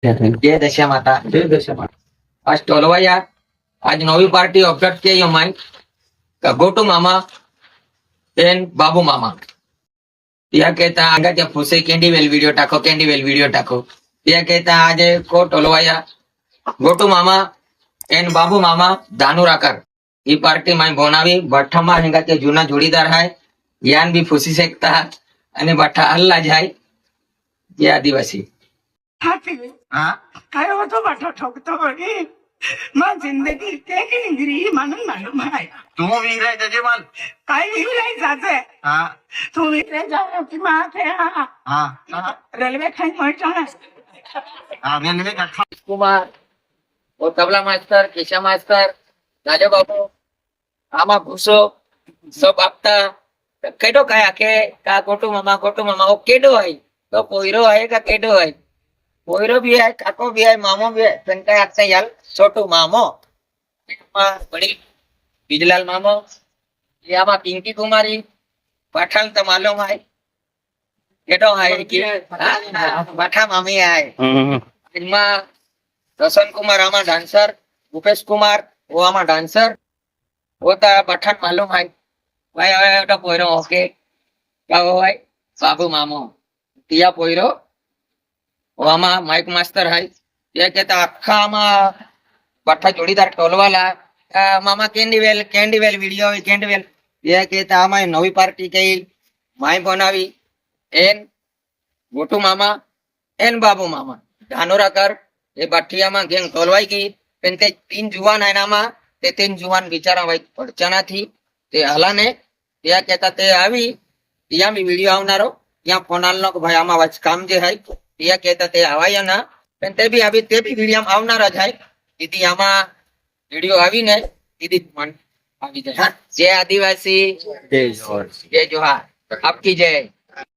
जय दशा माता। जय दशा माता। आज टोलवाया आज नवी पार्टी अपडेट किया माई गोटू मामा एन बाबू मामा त्या कहता आगे त्या फूसे कैंडीवेल वीडियो टाको त्या कहता आज को टोलवाया गोटू मामा एन बाबू मामा धानुराकर ये पार्टी माई बोनावी भट्ठा में हेंगा ते जूना जोड़ीदार है यान भी फूसी सकता है अने भट्ठा अल्लाह जाए ये आदिवासी काय होतो बाटो ठोकतो बघी मग जिंदगी ते गिरी म्हणून मालूम आहे तू विहिराय त्याचे मान काय विहिराय जाते तू विहिराय जाऊ की माथे रेल्वे खाई म्हणतो रेल्वे का कुमार वो तबला मास्टर केशा मास्टर राजा बाबू आमा घुसो सब आपता केडो काय आके का गोटू मामा वो केडो है तो पोयरो है का केडो है पोयरो भी है काको भी है मामो भी है संका आते यार छोटू मामो बड़ी बिजलाल मामो ये आमा पिंकी कुमारी पठान तो मालूम है केडो है कि पठा मामी है इनमा रोशन कुमार आमा डांसर भूपेश कुमार वो आमा डांसर वो तो पठान मालूम है भाई भाई तो पोयरो ओके क्या वो भाई बाबू मामो तिया पोयरो वो आमा माइक मास्टर है ये कहता अखा आमा पठा जोड़ीदार टोलवाला मामा कैंडीवेल वीडियो कैंडीवेल ये कहता आमा नवी पार्टी कई माई बनावी एन गोटू मामा एन बाबू मामा धानोराकर ये बाठिया में गैंग टोलवाई की पेंते तीन जुवान है नामा ते तीन जुवान बिचारा भाई पड़चाना थी ते हला ने त्या कहता ते आवी त्या भी वीडियो आवनारो त्या फोन आलनो भाई आमा वाच काम जे है त्या कहता ते आवाया ना पण ते भी आवी ते भी वीडियो आवनारा जाय दीदी आमा वीडियो आवी ने दीदी मन आवी जाय जय आदिवासी जय जोहार आपकी जय।